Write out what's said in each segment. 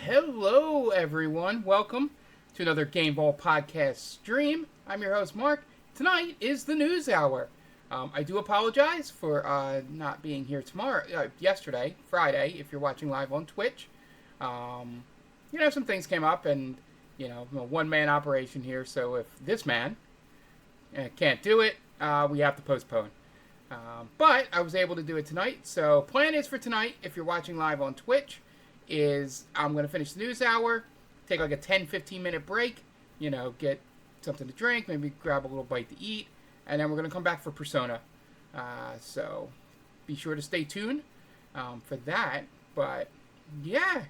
Hello, everyone. Welcome to another Game Ball podcast stream. I'm your host, Mark. Tonight is the news hour. I do apologize for not being here yesterday, Friday, if you're watching live on Twitch. Some things came up and, I'm a one-man operation here, so if this man can't do it, we have to postpone. But I was able to do it tonight, so plan is for tonight, if you're watching live on Twitch, is I'm going to finish the news hour, take like a 10-15 minute break, get something to drink, maybe grab a little bite to eat, and then we're going to come back for Persona. So be sure to stay tuned for that. But yeah,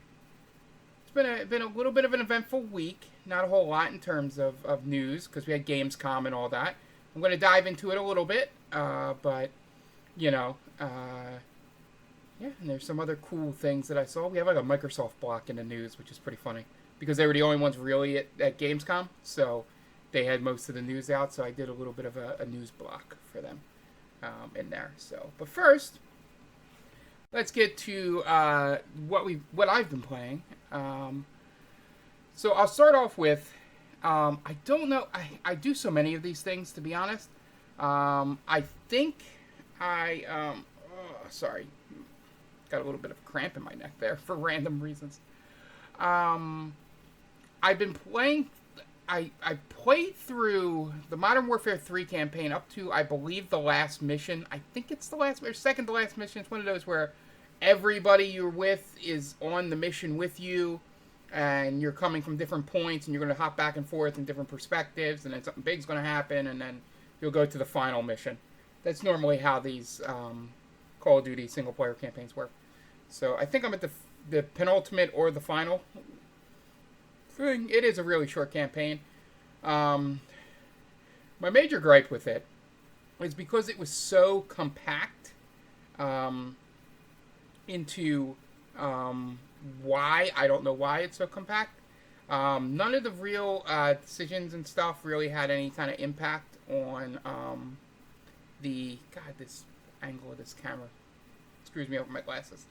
it's been a little bit of an eventful week. Not a whole lot in terms of news because we had Gamescom and all that. I'm going to dive into it a little bit, but yeah, and there's some other cool things that I saw. We have like a Microsoft block in the news, which is pretty funny. Because they were the only ones really at Gamescom, so they had most of the news out, so I did a little bit of a news block for them in there. So, but first, let's get to what I've been playing. So I'll start off with, I don't know, I do so many of these things, to be honest. I think sorry. Got a little bit of a cramp in my neck there for random reasons. I've been playing. I played through the Modern Warfare 3 campaign up to, I believe, the last mission. I think it's the last or second to last mission. It's one of those where everybody you're with is on the mission with you, and you're coming from different points, and you're going to hop back and forth in different perspectives, and then something big's going to happen, and then you'll go to the final mission. That's normally how these Call of Duty single-player campaigns work. So I think I'm at the penultimate or the final thing. It is a really short campaign. My major gripe with it is because it was so compact into why. I don't know why it's so compact. None of the real decisions and stuff really had any kind of impact on this angle of this camera screws me over my glasses.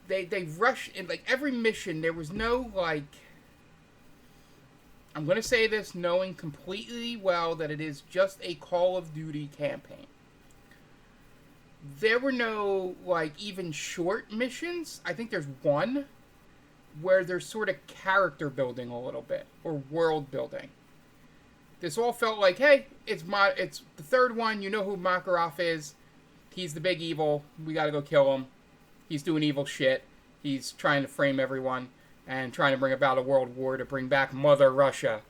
They rush in like every mission. There was no I'm going to say this knowing completely well that it is just a Call of Duty campaign. There were no even short missions. I think there's one where there's sort of character building a little bit or world building. This all felt like, hey, it's the third one. You know who Makarov is. He's the big evil. We got to go kill him. He's doing evil shit. He's trying to frame everyone and trying to bring about a world war to bring back Mother Russia.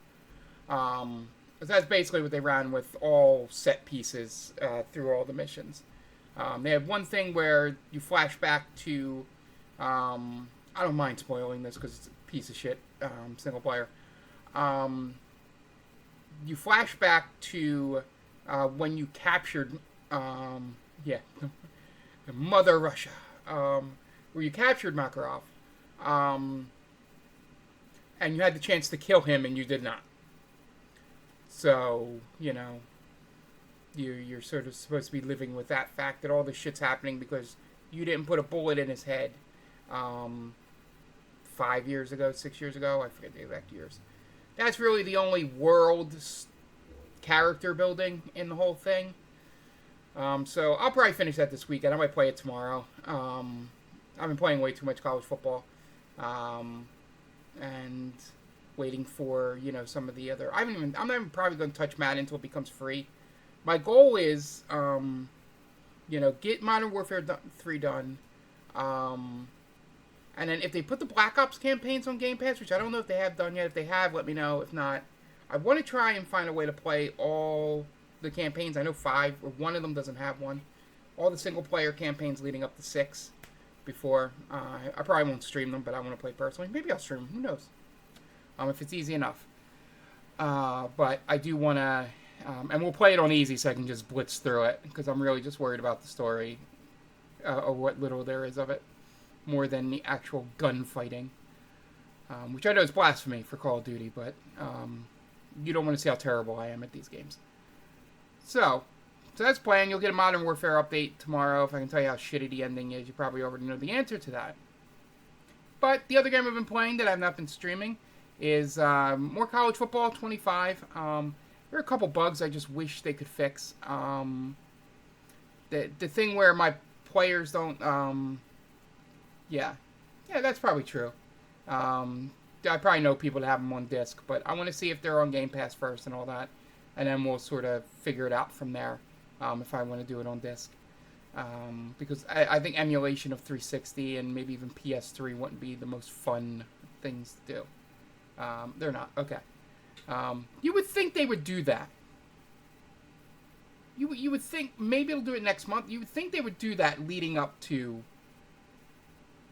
That's basically what they ran with all set pieces through all the missions. They have one thing where you flash back to... I don't mind spoiling this because it's a piece of shit single player. You flash back to when you captured, Mother Russia, where you captured Makarov, and you had the chance to kill him, and you did not. So, you're sort of supposed to be living with that fact that all this shit's happening because you didn't put a bullet in his head 5 years ago, 6 years ago, I forget the exact years. That's really the only world character building in the whole thing. So I'll probably finish that this weekend. I might play it tomorrow. I've been playing way too much college football. And waiting for, some of the other... I'm not even probably going to touch Madden until it becomes free. My goal is, get Modern Warfare 3 done. And then if they put the Black Ops campaigns on Game Pass, which I don't know if they have done yet. If they have, let me know. If not, I want to try and find a way to play all the campaigns. I know 5, or one of them doesn't have one. All the single-player campaigns leading up to 6 before. I probably won't stream them, but I want to play personally. Maybe I'll stream them. Who knows? If it's easy enough. But I do want to... and we'll play it on easy so I can just blitz through it. Because I'm really just worried about the story. Or what little there is of it. More than the actual gunfighting. Which I know is blasphemy for Call of Duty, but you don't want to see how terrible I am at these games. So, So that's planned. You'll get a Modern Warfare update tomorrow. If I can tell you how shitty the ending is, you probably already know the answer to that. But the other game I've been playing that I've not been streaming is more College Football 25. There are a couple bugs I just wish they could fix. The thing where my players don't... yeah, that's probably true. I probably know people that have them on disc, but I want to see if they're on Game Pass first and all that, and then we'll sort of figure it out from there if I want to do it on disc. Because I think emulation of 360 and maybe even PS3 wouldn't be the most fun things to do. They're not. Okay. You would think they would do that. You would think maybe it'll do it next month. You would think they would do that leading up to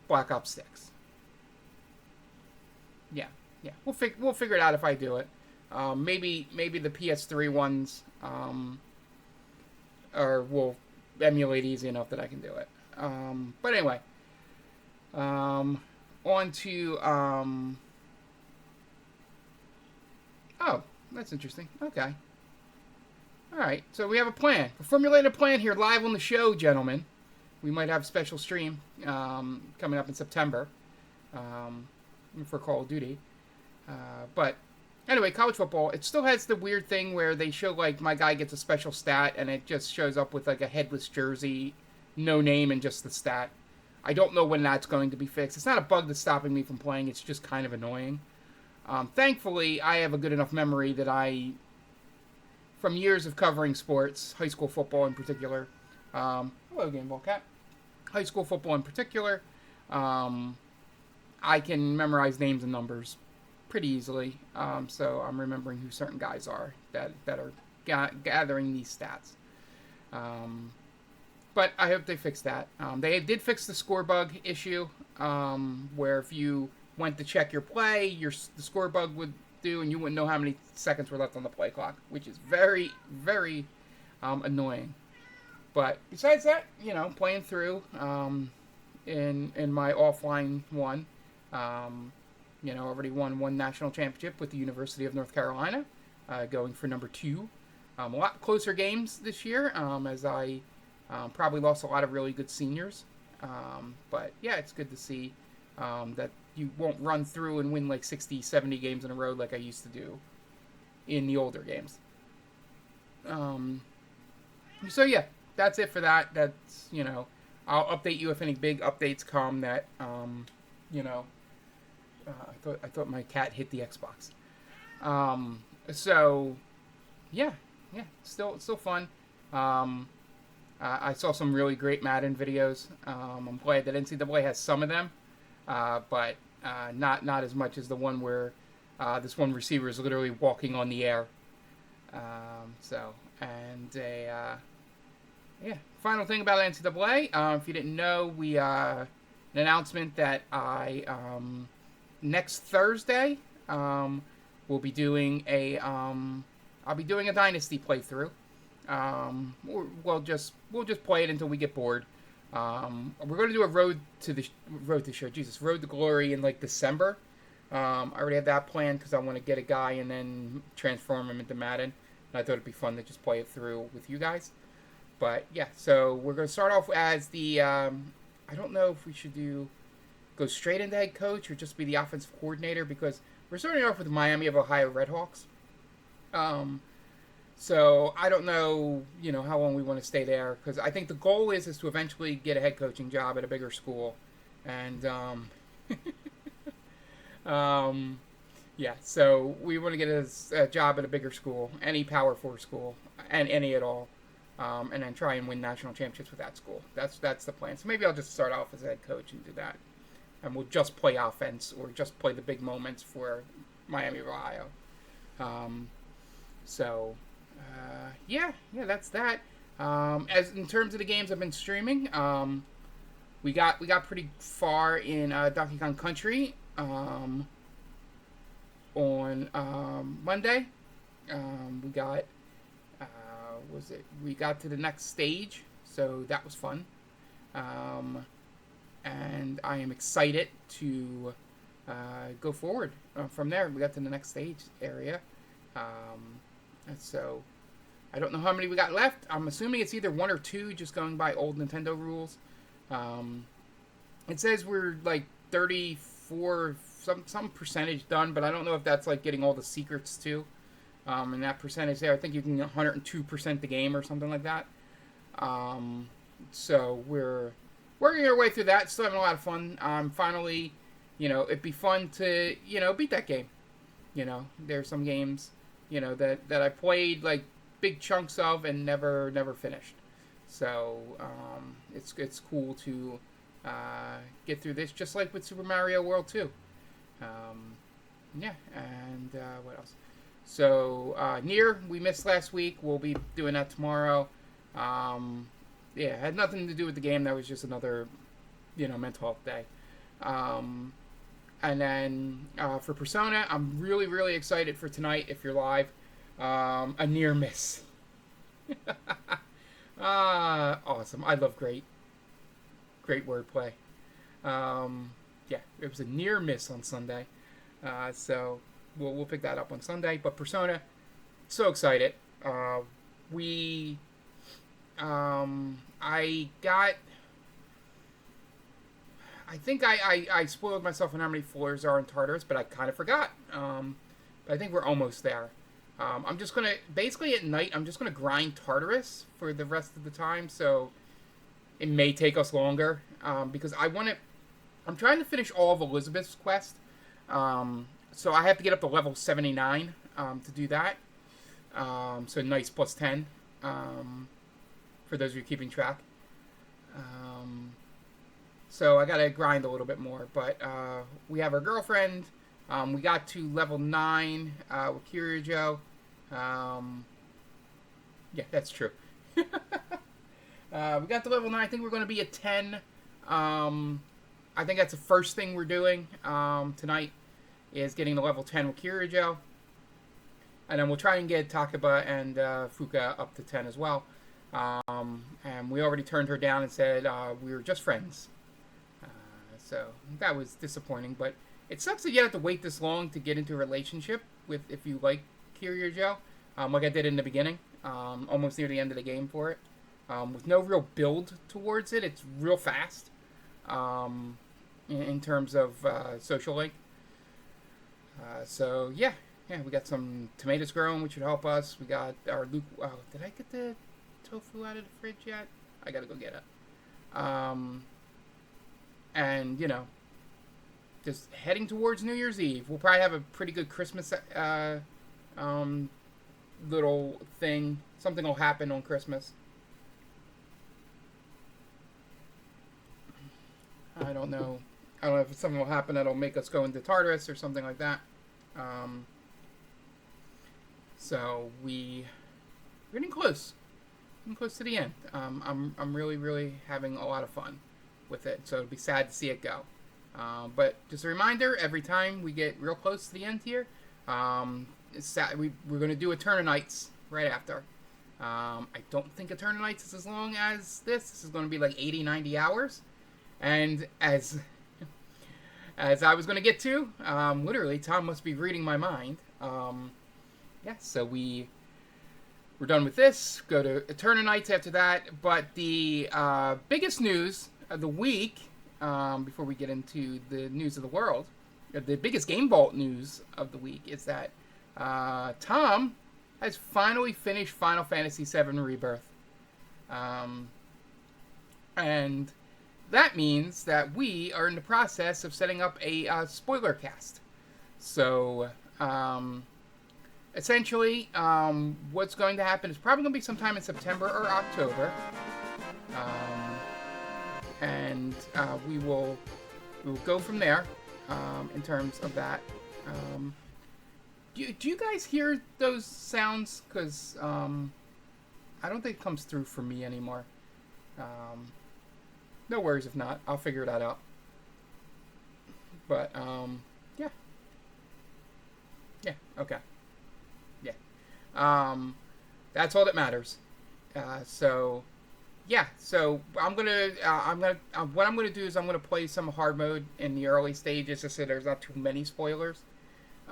Black Ops 6. Yeah. We'll figure it out if I do it. Maybe the PS3 ones will emulate easy enough that I can do it. But anyway, on to oh, that's interesting. Okay. All right, so we have a plan. We formulated a plan here live on the show, gentlemen. We might have a special stream coming up in September for Call of Duty. But anyway, college football, it still has the weird thing where they show, like, my guy gets a special stat, and it just shows up with, like, a headless jersey, no name, and just the stat. I don't know when that's going to be fixed. It's not a bug that's stopping me from playing. It's just kind of annoying. Thankfully, I have a good enough memory that from years of covering sports, high school football in particular, hello, Game Ball Cat. High school football in particular, I can memorize names and numbers pretty easily. So I'm remembering who certain guys are that are gathering these stats. But I hope they fix that. They did fix the score bug issue, where if you went to check your play, the score bug would do, and you wouldn't know how many seconds were left on the play clock, which is very, very annoying. But besides that, playing through in my offline one, already won one national championship with the University of North Carolina, going for number 2. A lot closer games this year, as I probably lost a lot of really good seniors. But yeah, it's good to see that you won't run through and win like 60, 70 games in a row like I used to do in the older games. So yeah, that's it for that. That's, I'll update you if any big updates come that, I thought my cat hit the Xbox. So yeah, still fun. I saw some really great Madden videos. I'm glad that NCAA has some of them, but not as much as the one where this one receiver is literally walking on the air. Final thing about NCAA. If you didn't know, we an announcement that next Thursday we'll be doing I'll be doing a Dynasty playthrough. We'll just play it until we get bored. We're going to do a Road to Glory in like December. I already have that planned because I want to get a guy and then transform him into Madden. And I thought it'd be fun to just play it through with you guys. But yeah, so we're going to start off as the, I don't know if we should go straight into head coach or just be the offensive coordinator, because we're starting off with Miami of Ohio Redhawks. So I don't know, how long we want to stay there, because I think the goal is to eventually get a head coaching job at a bigger school. And, yeah, so we want to get a job at a bigger school, any Power 4 school, and any at all, and then try and win national championships with that school. That's the plan. So maybe I'll just start off as a head coach and do that. And we'll just play offense or just play the big moments for Miami of Ohio. Yeah, that's that. As in terms of the games I've been streaming, we got pretty far in Donkey Kong Country on Monday. We got to the next stage, so that was fun. And I am excited to go forward from there. We got to the next stage area. I don't know how many we got left. I'm assuming it's either 1 or 2, just going by old Nintendo rules. It says we're like 34, some percentage done, but I don't know if that's like getting all the secrets too. And that percentage there, I think you can 102% the game or something like that. So we're working our way through that. Still having a lot of fun. Finally, it'd be fun to, beat that game. There's some games, that I played like big chunks of and never finished. So it's cool to get through this, just like with Super Mario World 2. And what else? So Nier, we missed last week. We'll be doing that tomorrow. It had nothing to do with the game. That was just another, mental health day. And then for Persona, I'm really, really excited for tonight if you're live. A near miss. Awesome. I love great wordplay. It was a near miss on Sunday. So we'll pick that up on Sunday. But Persona, so excited. I think I spoiled myself on how many floors are in Tartarus, but I kind of forgot. But I think we're almost there. I'm just going to, basically at night, I'm just going to grind Tartarus for the rest of the time, so it may take us longer, because I'm trying to finish all of Elizabeth's quest, so I have to get up to level 79 to do that, so nice plus 10, for those of you keeping track. So I gotta grind a little bit more, but we have our girlfriend. We got to level 9 with Kirijo. That's true. We got to level 9. I think we're going to be at 10. I think that's the first thing we're doing tonight is getting to level 10 with Kirijo. And then we'll try and get Takeba and Fuka up to 10 as well. And we already turned her down and said we were just friends. So that was disappointing, but it sucks that you have to wait this long to get into a relationship with, if you like Kirijo, like I did in the beginning, almost near the end of the game for it, with no real build towards it. It's real fast in terms of social link. So we got some tomatoes growing, which should help us. We got our did I get the tofu out of the fridge yet? I gotta go get it. And, just heading towards New Year's Eve. We'll probably have a pretty good Christmas little thing. Something will happen on Christmas. I don't know. I don't know if something will happen that'll make us go into Tartarus or something like that. So we're getting close. Getting close to the end. I'm really, really having a lot of fun with it, so it'd be sad to see it go. But just a reminder, every time we get real close to the end here, we're going to do Eterna Nights right after. I don't think Eterna Nights is as long as this. This is going to be like 80, 90 hours. And as I was going to get to, literally, Tom must be reading my mind. So we're done with this. Go to Eterna Nights after that. But the biggest news of the week, before we get into the news of the world, the biggest Game Vault news of the week is that Tom has finally finished Final Fantasy VII Rebirth. And that means that we are in the process of setting up a spoiler cast. So, essentially, what's going to happen is probably going to be sometime in September or October. And we will go from there in terms of that. Do you guys hear those sounds? Because I don't think it comes through for me anymore. No worries if not. I'll figure that out. But, okay. That's all that matters. So what I'm gonna do is I'm gonna play some hard mode in the early stages just so there's not too many spoilers,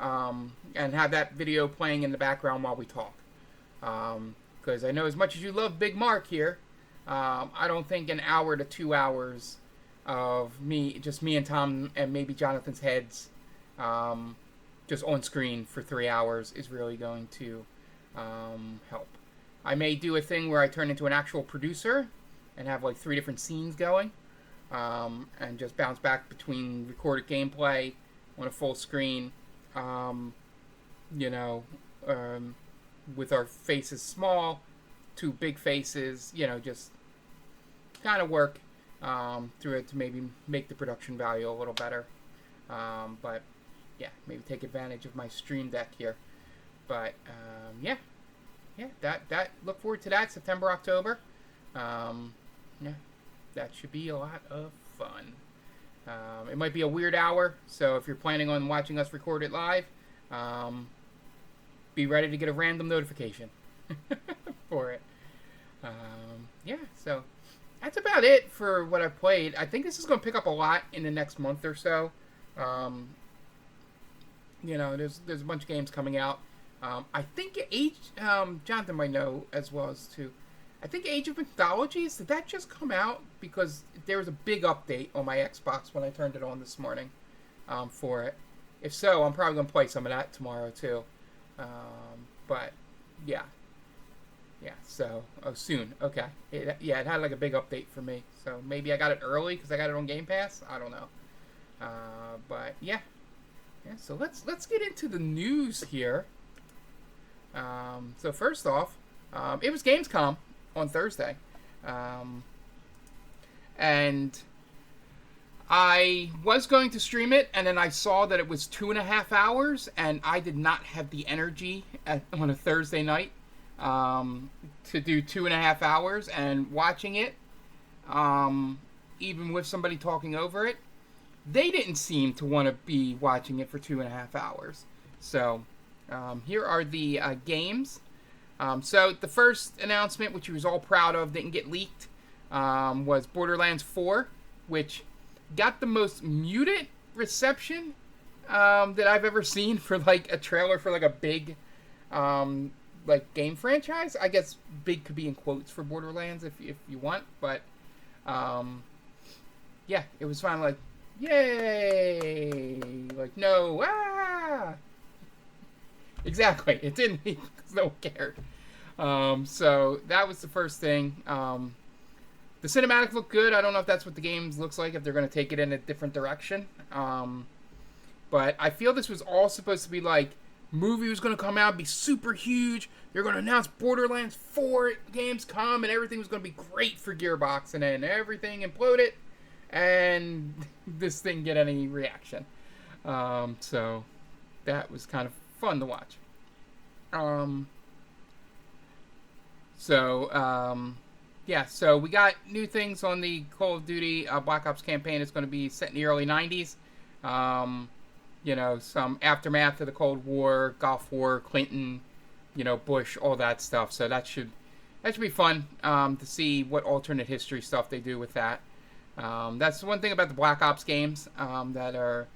and have that video playing in the background while we talk. Because I know as much as you love Big Mark here, I don't think an hour to 2 hours of just me and Tom and maybe Jonathan's heads, just on screen for 3 hours is really going to help. I may do a thing where I turn into an actual producer and have like 3 different scenes going, and just bounce back between recorded gameplay on a full screen, you know, with our faces small, 2 big faces, you know, just kind of work through it to maybe make the production value a little better. But yeah, maybe take advantage of my Stream Deck here. But yeah, that look forward to that, September, October. Yeah, that should be a lot of fun. It might be a weird hour, so if you're planning on watching us record it live, be ready to get a random notification for it. Yeah, so that's about it for what I've played. I think this is going to pick up a lot in the next month or so. You know, there's a bunch of games coming out. I think Jonathan might know as well as too. I think Age of Mythologies, did that just come out? Because there was a big update on my Xbox when I turned it on this morning for it. If so, I'm probably going to play some of that tomorrow too. But yeah, so soon. Okay, it had like a big update for me, so maybe I got it early because I got it on Game Pass. I don't know, but yeah. So let's get into the news here. So first off, it was Gamescom on Thursday, and I was going to stream it, and then I saw that it was 2.5 hours, and I did not have the energy on a Thursday night to do 2.5 hours, and watching it, even with somebody talking over it, they didn't seem to want to be watching it for 2.5 hours. So here are the games. So the first announcement, which he was all proud of, didn't get leaked, was Borderlands 4, which got the most muted reception that I've ever seen for like a trailer for like a big like game franchise. I guess big could be in quotes for Borderlands if you want, but yeah, it was finally like, yay! Like, no, exactly. It didn't leak because no one cared. So that was the first thing. The cinematic looked good. I don't know if that's what the game looks like, if they're going to take it in a different direction. But I feel this was all supposed to be like, movie was going to come out, be super huge. They're going to announce Borderlands 4 at Gamescom, and everything was going to be great for Gearbox. And then everything imploded, and this didn't get any reaction. So that was kind of fun to watch. Yeah, so we got new things on the Call of Duty Black Ops campaign. It's going to be set in the early 90s. You know, some aftermath of the Cold War, Gulf War, Clinton, you know, Bush, all that stuff. So that should be fun to see what alternate history stuff they do with that. That's one thing about the Black Ops games that are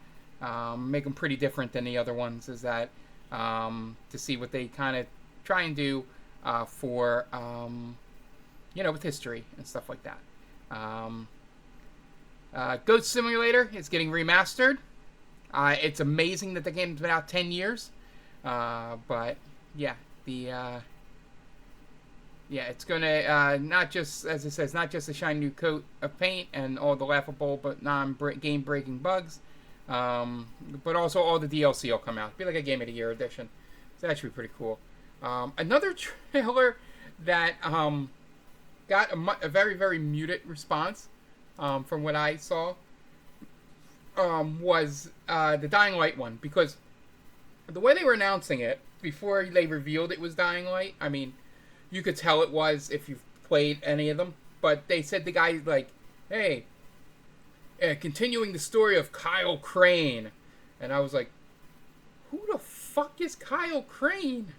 make them pretty different than the other ones, is that to see what they kind of try and do for you know, with history and stuff like that. Goat Simulator is getting remastered. It's amazing that the game's been out 10 years. But yeah, it's gonna not just, as it says, not just a shiny new coat of paint and all the laughable but non-game breaking bugs, but also all the DLC will come out. It'll be like a Game of the Year edition. So that should be pretty cool. Another trailer that got a very, very muted response from what I saw was the Dying Light one, because the way they were announcing it before they revealed it was Dying Light, I mean, you could tell it was if you've played any of them, but they said the guy, like, hey, continuing the story of Kyle Crane, and I was like, who the fuck is Kyle Crane?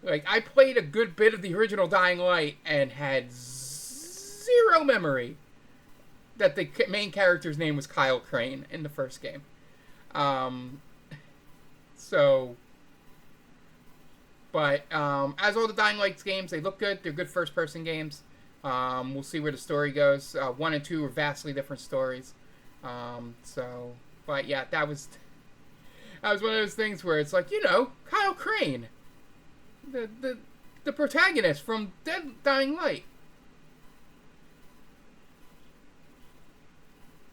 Like, I played a good bit of the original Dying Light and had zero memory that the main character's name was Kyle Crane in the first game. So, But as all the Dying Light games, they look good. They're good first-person games. We'll see where the story goes. 1 and 2 are vastly different stories. But yeah, that was one of those things where it's like, Kyle Crane, the protagonist from Dying Light.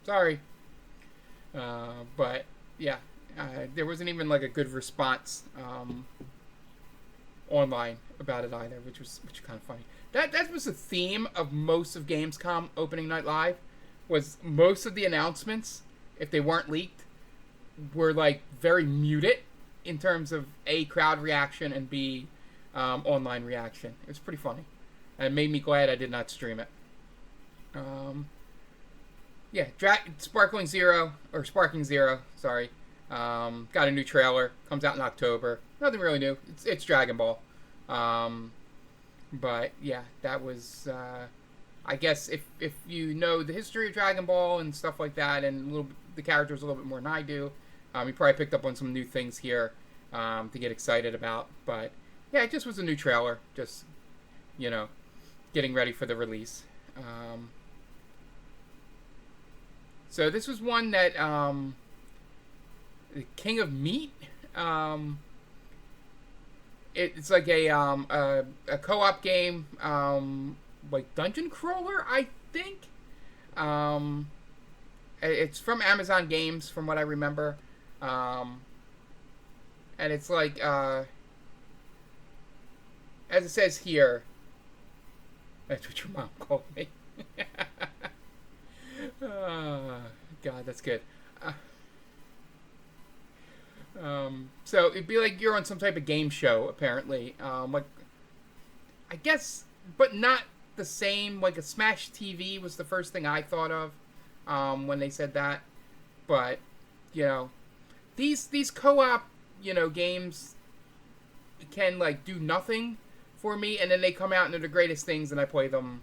Sorry. But yeah, there wasn't even like a good response online about it either, which was kind of funny. That was the theme of most of Gamescom opening night live. Was most of the announcements, if they weren't leaked, were like very muted in terms of A, crowd reaction, and B, online reaction. It was pretty funny, and it made me glad I did not stream it. Yeah, Sparking Zero, sorry. Got a new trailer. Comes out in October. Nothing really new. It's Dragon Ball. But yeah, that was. I guess if you know the history of Dragon Ball and stuff like that, and the characters a little bit more than I do, you probably picked up on some new things here to get excited about. But yeah, it just was a new trailer. Just getting ready for the release. So this was one that King of Meat. It's like a co-op game, like dungeon crawler, I think. It's from Amazon Games, from what I remember, and it's like as it says here. That's what your mom called me. God, that's good. So it'd be like you're on some type of game show, apparently. Like, I guess, but not the same. Like a Smash TV was the first thing I thought of when they said that. But these co-op games can like do nothing for me, and then they come out and they're the greatest things, and I play them,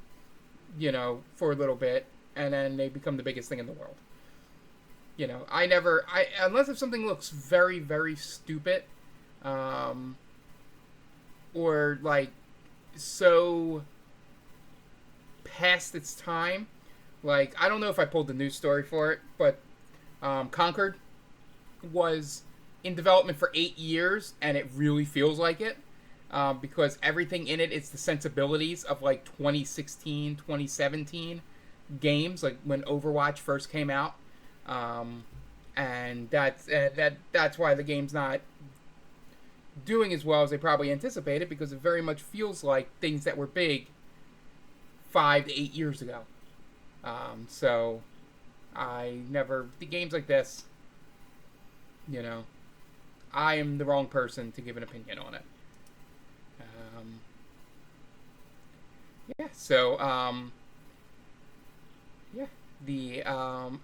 for a little bit, and then they become the biggest thing in the world. Unless if something looks very, very stupid, or like so past its time. Like, I don't know if I pulled the news story for it, but Concord was in development for 8 years, and it really feels like it. Because everything in it is the sensibilities of like 2016, 2017 games, like when Overwatch first came out. And that's why the game's not doing as well as they probably anticipated, because it very much feels like things that were big 5 to 8 years ago. So the games like this, I am the wrong person to give an opinion on it.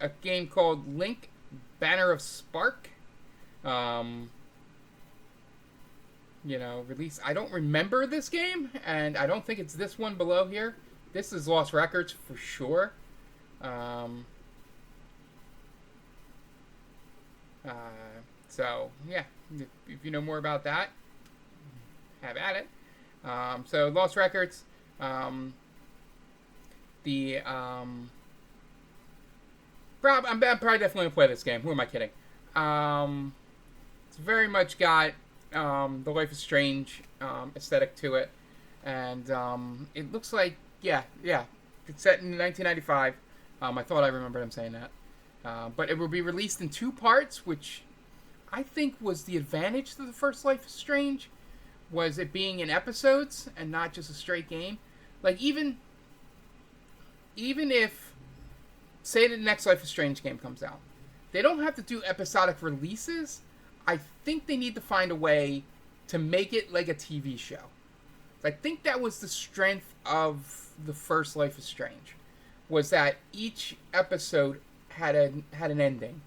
A game called Link Banner of Spark, release. I don't remember this game, and I don't think it's this one below here. This is Lost Records for sure. So yeah, if you know more about that, have at it. So Lost Records, I'm probably definitely gonna play this game. Who am I kidding? It's very much got the Life is Strange aesthetic to it, and it looks like it's set in 1995. I thought I remembered him saying that, but it will be released in 2 parts, which I think was the advantage to the first Life is Strange, was it being in episodes and not just a straight game. Like even if, say, the next Life is Strange game comes out, they don't have to do episodic releases. I think they need to find a way to make it like a TV show. I think that was the strength of the first Life is Strange, was that each episode had an ending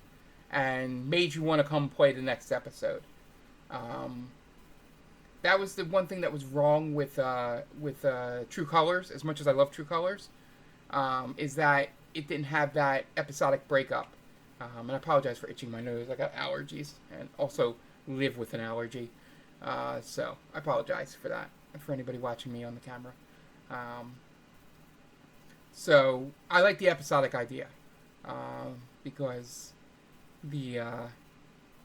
and made you want to come play the next episode. That was the one thing that was wrong with True Colors. As much as I love True Colors, is that it didn't have that episodic breakup. And I apologize for itching my nose. I got allergies and also live with an allergy. So I apologize for that, for anybody watching me on the camera. Um, so I like the episodic idea because the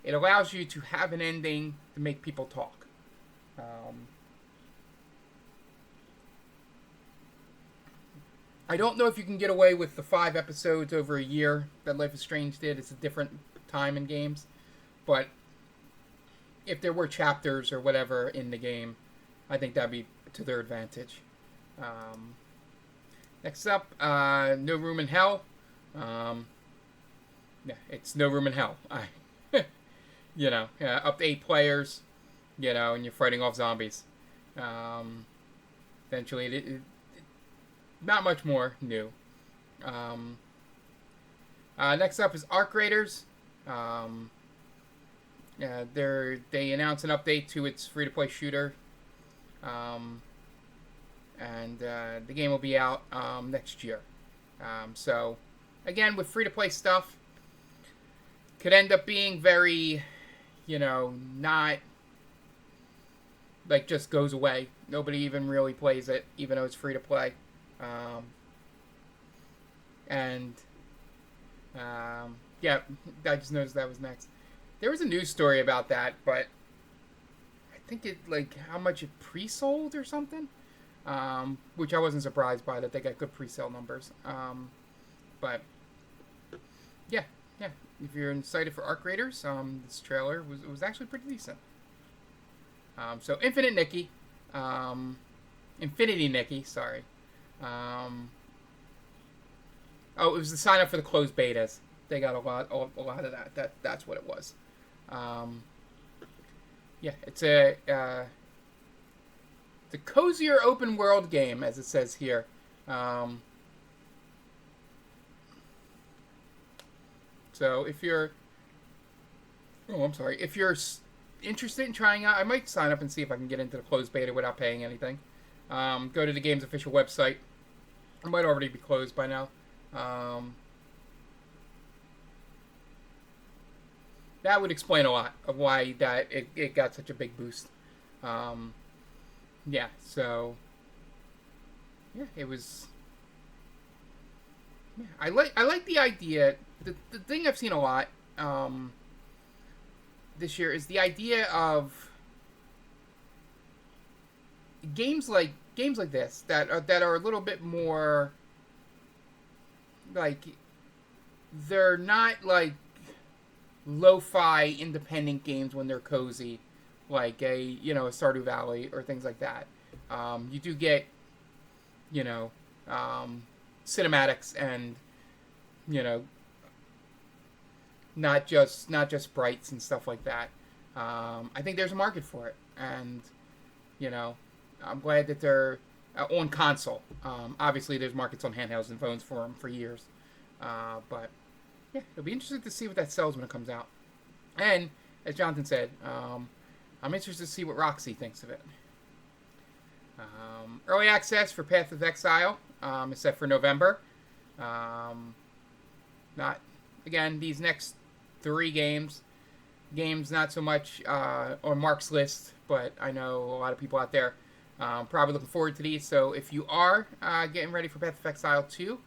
it allows you to have an ending to make people talk. I don't know if you can get away with the 5 episodes over a year that Life is Strange did. It's a different time in games. But if there were chapters or whatever in the game, I think that'd be to their advantage. Next up, No Room in Hell. Yeah, it's No Room in Hell. Up to 8 players, and you're fighting off zombies. Eventually, not much more new. Next up is Arc Raiders. They announced an update to its free-to-play shooter, and the game will be out next year. So, again, with free-to-play stuff, could end up being very, not like just goes away. Nobody even really plays it, even though it's free-to-play. Yeah, I just noticed that was next. There was a news story about that, but I think it, how much it pre-sold or something, which I wasn't surprised by, that they got good pre-sale numbers. But, yeah, if you're excited for Arc Raiders, this trailer was actually pretty decent. So, Infinity Nikki, sorry. It was the sign up for the closed betas. They got a lot of that. That's what it was. It's a cozier open world game, as it says here. So if you're interested in trying out, I might sign up and see if I can get into the closed beta without paying anything. Go to the game's official website. It might already be closed by now. That would explain a lot of why it got such a big boost. It was. Yeah, I like the idea. The thing I've seen a lot this year is the idea of games like this that are a little bit more like, they're not like lo-fi independent games when they're cozy, like a Stardew Valley or things like that. You do get cinematics and not just sprites and stuff like that. I think there's a market for it, and I'm glad that they're on console. Obviously, there's markets on handhelds and phones for them for years, but yeah, it'll be interesting to see what that sells when it comes out. And as Jonathan said, I'm interested to see what Roxy thinks of it. Early access for Path of Exile is set for November. Not again, these next 3 games not so much on Mark's list, but I know a lot of people out there probably looking forward to these. So if you are getting ready for Path of Exile 2,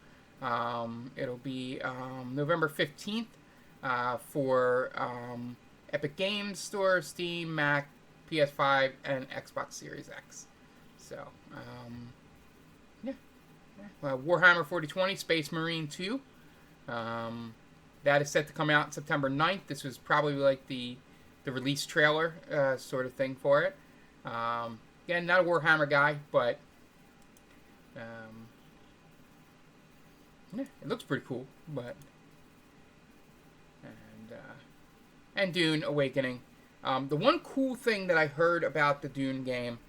it'll be November 15th for Epic Games Store, Steam, Mac, PS5, and Xbox Series X. So, Warhammer 4020 Space Marine 2. That is set to come out September 9th. This was probably like the release trailer sort of thing for it. Again, not a Warhammer guy, but it looks pretty cool. But and Dune Awakening. The one cool thing that I heard about the Dune game,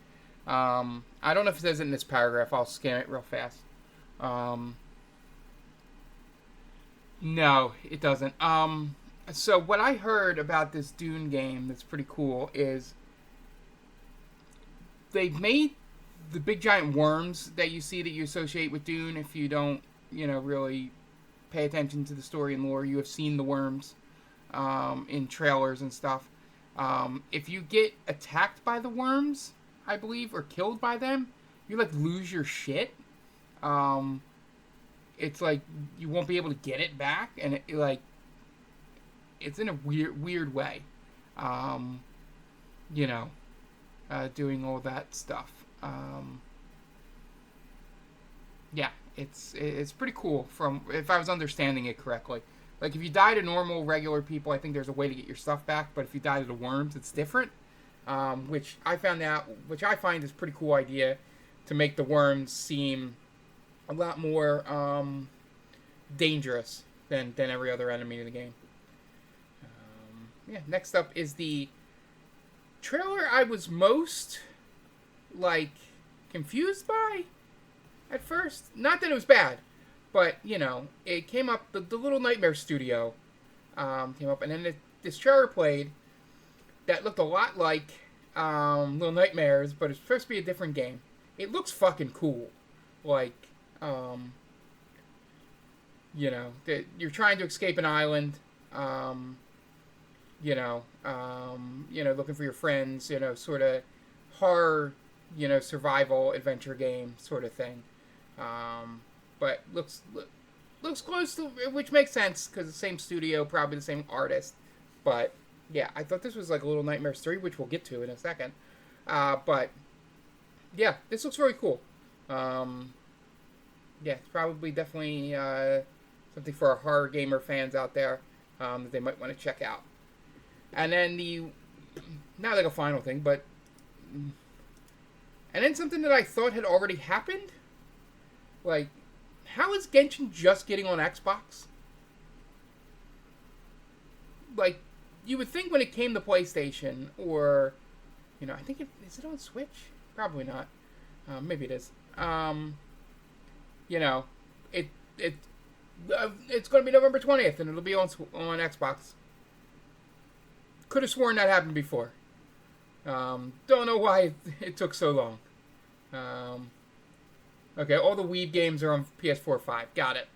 I don't know if it says it in this paragraph. I'll scan it real fast. No, it doesn't. So what I heard about this Dune game that's pretty cool is they've made the big giant worms that you see that you associate with Dune. If you don't, really pay attention to the story and lore, you have seen the worms in trailers and stuff. If you get attacked by the worms, I believe, or killed by them, you like lose your shit. Um, it's like you won't be able to get it back, and it's in a weird way. Um, you know, doing all that stuff. Yeah, it's pretty cool. From if I was understanding it correctly, like if you die to normal regular people, I think there's a way to get your stuff back. But if you die to the worms, it's different. Which I find is a pretty cool idea to make the worms seem a lot more dangerous than every other enemy in the game. Yeah. Next up is the trailer I was most like confused by at first. Not that it was bad, but it came up. The Little Nightmare Studio came up, and then this trailer played that looked a lot like Little Nightmares, but it's supposed to be a different game. It looks fucking cool. Like, that you're trying to escape an island. Looking for your friends. Sort of horror. Survival adventure game sort of thing. But looks close to, which makes sense because the same studio, probably the same artist. But yeah, I thought this was like a Little Nightmares 3, which we'll get to in a second. But yeah, this looks very cool. Yeah, it's probably definitely something for our horror gamer fans out there that they might want to check out. And then not like a final thing, but and then something that I thought had already happened. Like, how is Genshin just getting on Xbox? Like, you would think when it came to PlayStation, or, I think is it on Switch? Probably not. Maybe it is. It's going to be November 20th, and it'll be on Xbox. Could have sworn that happened before. Don't know why it took so long. Okay, all the Wii games are on PS4 5. Got it.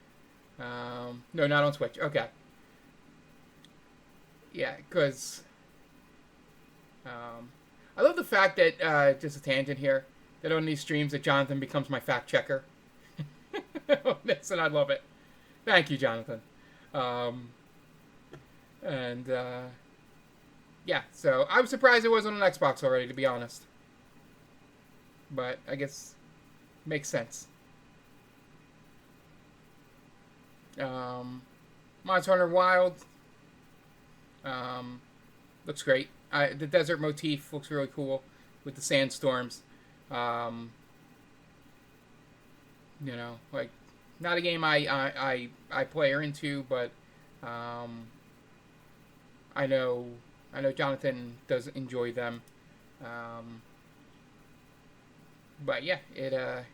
No, not on Switch. Okay. Yeah, because I love the fact that, just a tangent here, that on these streams that Jonathan becomes my fact checker. And I love it. Thank you, Jonathan. Yeah, so I was surprised it wasn't on Xbox already, to be honest. But I guess makes sense. Monster Hunter Wild looks great. The desert motif looks really cool with the sandstorms. Like not a game I play or into, but I know Jonathan does enjoy them. But yeah, it's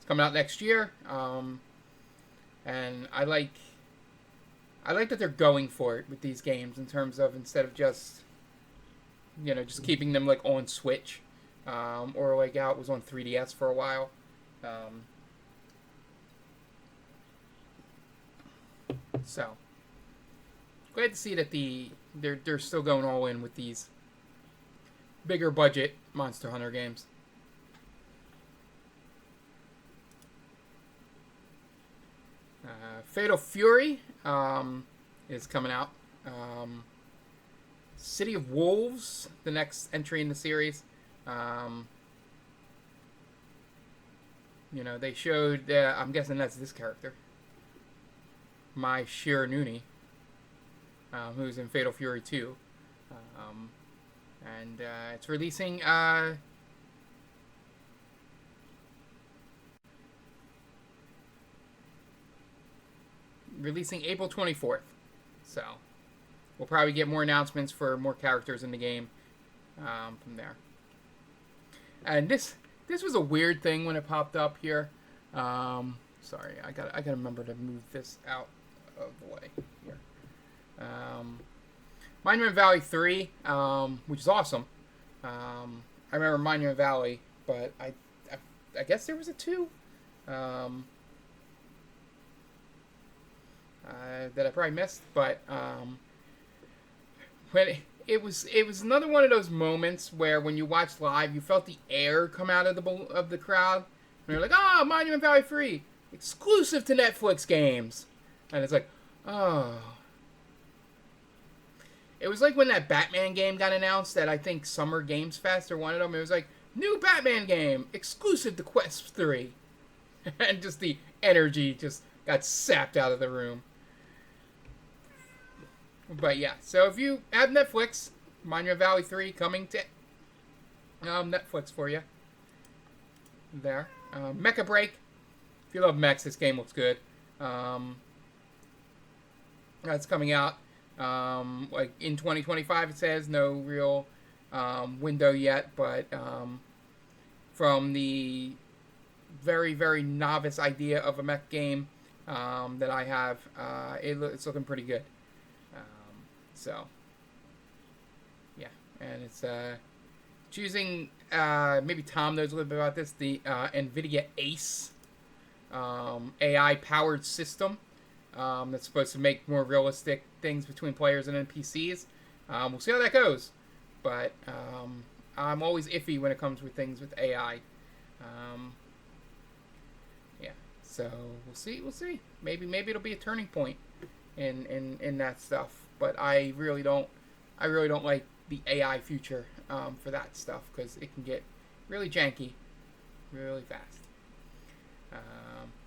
coming out next year. And I like that they're going for it with these games in terms of, instead of just keeping them like on Switch, or like how it was on 3DS for a while. So glad to see that they're still going all in with these bigger budget Monster Hunter games. Fatal Fury is coming out. City of Wolves, the next entry in the series. They showed, I'm guessing that's this character, Mai Shiranui, who's in Fatal Fury 2. And it's releasing April 24th. So we'll probably get more announcements for more characters in the game from there. And this was a weird thing when it popped up here. Sorry, I gotta remember to move this out of the way here. Monument Valley 3, which is awesome. I remember Monument Valley, but I guess there was a 2. That I probably missed, but when it was another one of those moments where when you watched live, you felt the air come out of the crowd. And you're like, oh, Monument Valley Free, exclusive to Netflix games. And it's like, oh. It was like when that Batman game got announced at, I think, Summer Games Fest or one of them. It was like, new Batman game, exclusive to Quest 3. And just the energy just got sapped out of the room. But yeah, so if you have Netflix, Monument Valley 3 coming to Netflix for you. There. Mecha Break. If you love mechs, this game looks good. That's coming out like in 2025, it says. No real window yet, but from the very, very novice idea of a mech game that I have, it's looking pretty good. So, yeah, and it's choosing, maybe Tom knows a little bit about this, the NVIDIA ACE AI-powered system that's supposed to make more realistic things between players and NPCs. We'll see how that goes, but I'm always iffy when it comes with things with AI. Yeah, so we'll see. Maybe it'll be a turning point in that stuff. But I really don't like the AI future for that stuff because it can get really janky, really fast.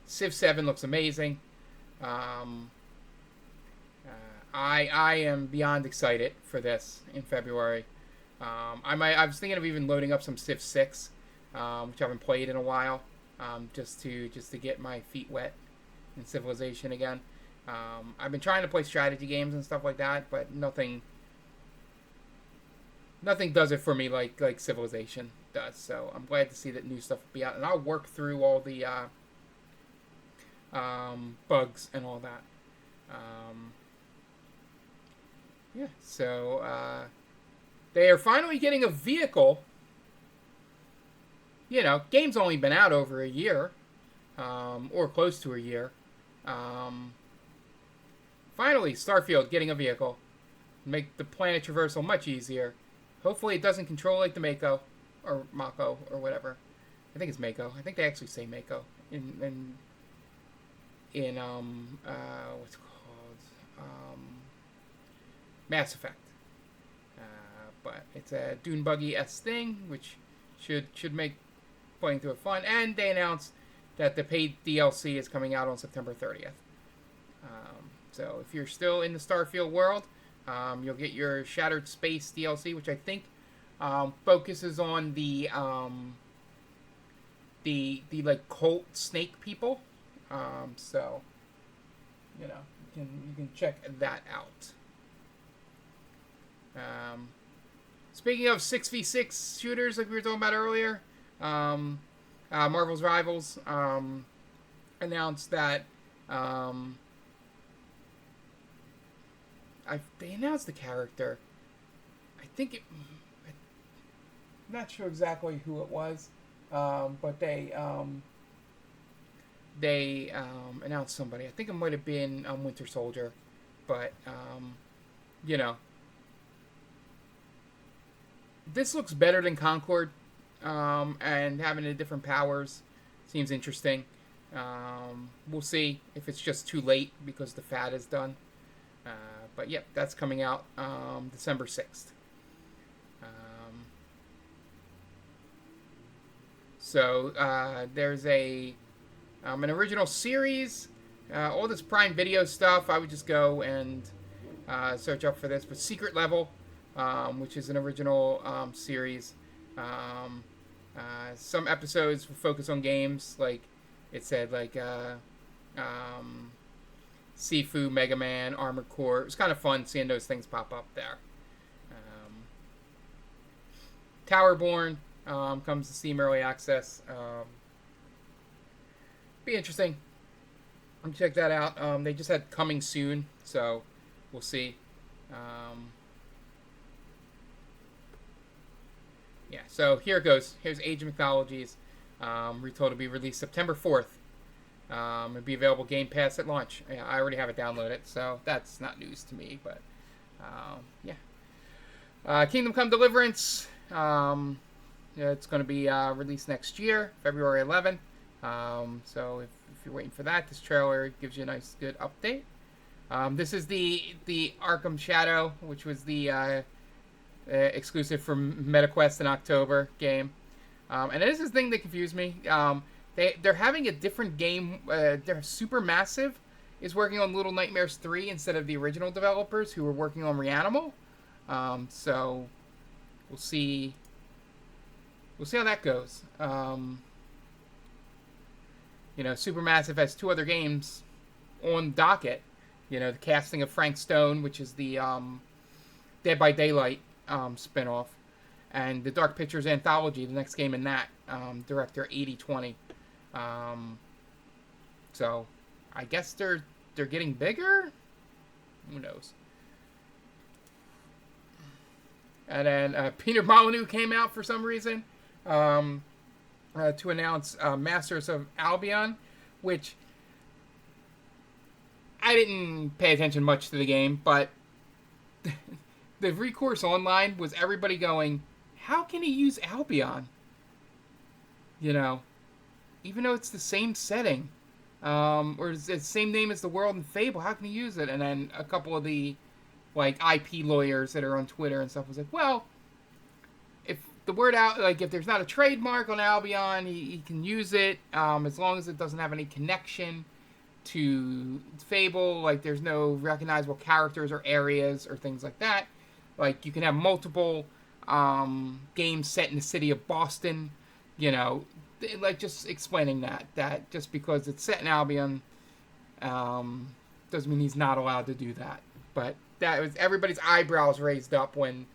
Civ 7 looks amazing. I am beyond excited for this in February. I was thinking of even loading up some Civ 6, which I haven't played in a while, just to get my feet wet in Civilization again. I've been trying to play strategy games and stuff like that, but nothing does it for me like Civilization does. So I'm glad to see that new stuff will be out, and I'll work through all the bugs and all that. Yeah, so they are finally getting a vehicle. You know, game's only been out over a year, or close to a year. Finally, Starfield getting a vehicle. Make the planet traversal much easier. Hopefully it doesn't control like the Mako, or Mako, or whatever. I think it's Mako. I think they actually say Mako in what's it called? Mass Effect. But it's a Dune Buggy-esque thing, which should make playing through it fun. And they announced that the paid DLC is coming out on September 30th. So if you're still in the Starfield world, you'll get your Shattered Space DLC, which I think focuses on the like cult snake people. So you can check that out. Speaking of 6v6 shooters, like we were talking about earlier, Marvel's Rivals announced that. They announced the character. I'm not sure exactly who it was, but they announced somebody. I think it might have been Winter Soldier, but this looks better than Concord, and having the different powers seems interesting. We'll see if it's just too late because the FAT is done. But yep, that's coming out December 6th. So there's an original series. All this Prime Video stuff, I would just go and search up for this. But Secret Level, which is an original series. Some episodes will focus on games, like it said, like Sifu, Mega Man, Armored Core. It was kind of fun seeing those things pop up there. Towerborn comes to Steam Early Access. Be interesting. Check that out. They just had Coming Soon, so we'll see. Yeah, so here it goes. Here's Age of Mythologies. Retold to be released September 4th. It'll be available Game Pass at launch. Yeah, I already have it downloaded, so that's not news to me, but yeah. Kingdom Come Deliverance. Yeah, it's going to be released next year, February 11th. So if you're waiting for that, this trailer gives you a nice, good update. This is the Arkham Shadow, which was the exclusive for MetaQuest in October game. And this is the thing that confused me. They're having a different game. They're Supermassive is working on Little Nightmares 3 instead of the original developers who were working on Reanimal. So we'll see. We'll see how that goes. Supermassive has 2 other games on docket. The casting of Frank Stone, which is the Dead by Daylight spinoff, and the Dark Pictures Anthology, the next game in that, director 8020. So I guess they're getting bigger. Who knows? And then Peter Molyneux came out for some reason to announce Masters of Albion, which I didn't pay attention much to the game, but the recourse online was everybody going, how can he use Albion? Even though it's the same setting, or it's the same name as the world in Fable, how can he use it? And then a couple of the IP lawyers that are on Twitter and stuff was like, well, if the word out, if there's not a trademark on Albion, he can use it as long as it doesn't have any connection to Fable. There's no recognizable characters or areas or things like that. You can have multiple games set in the city of Boston. Just explaining that just because it's set in Albion doesn't mean he's not allowed to do that. But that was everybody's eyebrows raised up when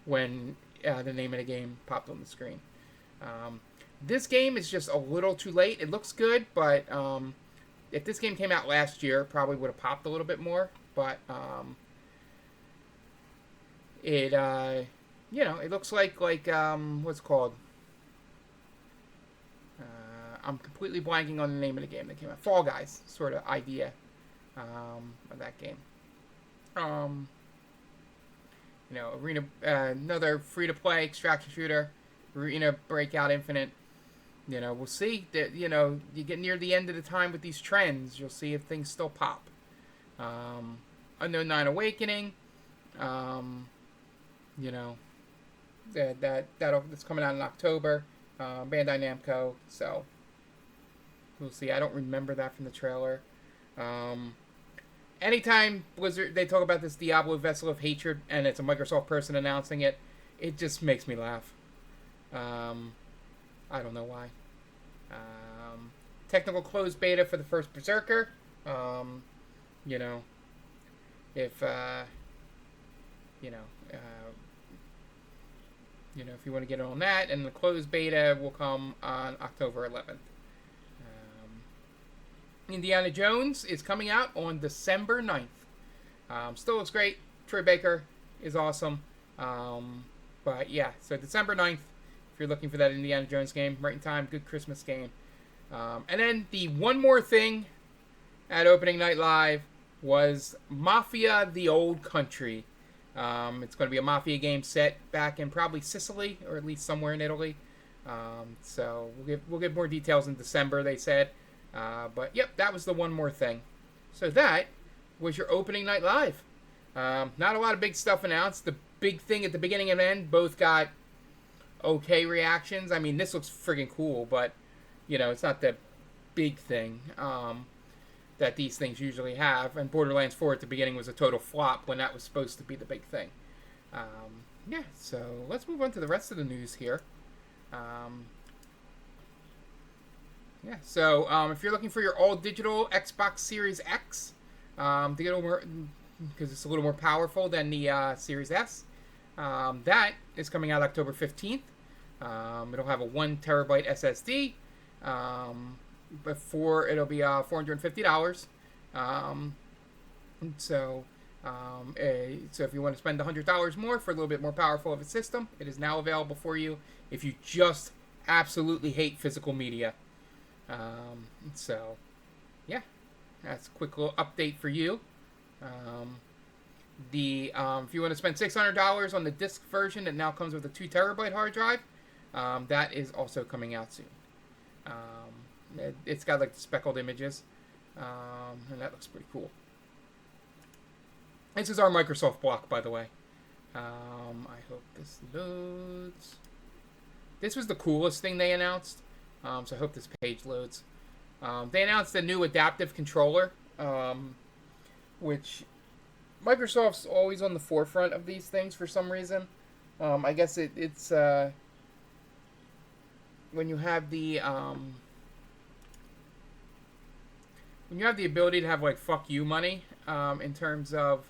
the name of the game popped on the screen. This game is just a little too late. It looks good, but if this game came out last year, it probably would have popped a little bit more. But it looks like what's it called? I'm completely blanking on the name of the game that came out. Fall Guys sort of idea of that game. Arena, another free-to-play extraction shooter, Arena Breakout Infinite. We'll see that. You get near the end of the time with these trends, you'll see if things still pop. Unknown Nine Awakening. That's coming out in October. Bandai Namco. So we'll see. I don't remember that from the trailer. Anytime Blizzard, they talk about this Diablo Vessel of Hatred, and it's a Microsoft person announcing it, it just makes me laugh. I don't know why. Technical closed beta for the first Berserker. If you want to get on that, and the closed beta will come on October 11th. Indiana Jones is coming out on December 9th. Still looks great. Troy Baker is awesome. But yeah, so December 9th, if you're looking for that Indiana Jones game, right in time, good Christmas game. And then the one more thing at Opening Night Live was Mafia: The Old Country. It's going to be a Mafia game set back in probably Sicily, or at least somewhere in Italy. So we'll get more details in December, they said. But yep, that was the one more thing. So that was your Opening Night Live. Not a lot of big stuff announced. The big thing at the beginning and end both got okay reactions. I mean, this looks friggin' cool, but it's not the big thing that these things usually have. And Borderlands 4 at the beginning was a total flop when that was supposed to be the big thing. Yeah, so let's move on to the rest of the news here. So if you're looking for your all-digital Xbox Series X, to get over, because it's a little more powerful than the Series S, that is coming out October 15th. It'll have a 1 terabyte SSD. Before it'll be $450. So if you want to spend $100 more for a little bit more powerful of a system, it is now available for you if you just absolutely hate physical media. So yeah, that's a quick little update for you. If you want to spend $600 on the disc version that now comes with a 2 terabyte hard drive, that is also coming out soon. It's got like the speckled images, and that looks pretty cool. This is our Microsoft block, by the way. I hope this loads. This was the coolest thing they announced, so I hope this page loads. They announced a new adaptive controller, which Microsoft's always on the forefront of these things for some reason. I guess it's when you have the ability to have like fuck you money, in terms of